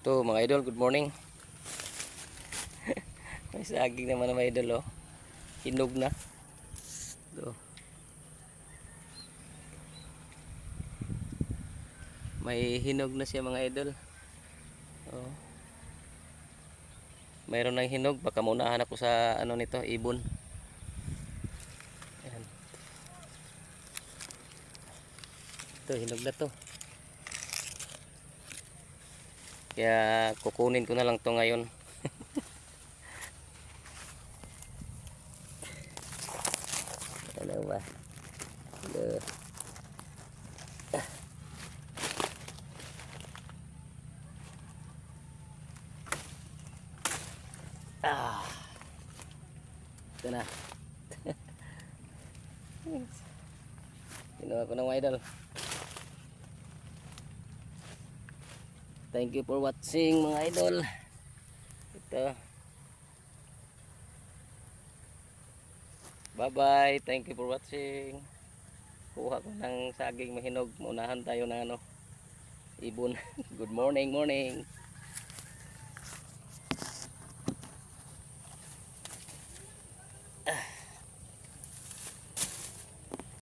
To mga idol, good morning. May saging naman na mga idol, oh. Hinog na. To. May hinog na siya mga idol. Oh. Mayroon ng hinog, baka maunahan ako sa ano nito, ibon. Ayan. Ito, hinog na to. Kaya kukunin ko na lang to ngayon. Ano ba? Ito na. Kinuha ko ng mga idol. Thank you for watching mga idol. Ito. Bye bye. Thank you for watching. Kuha ko ng saging mahinog. Maunahan tayo ng ano, ibon. Good morning, morning.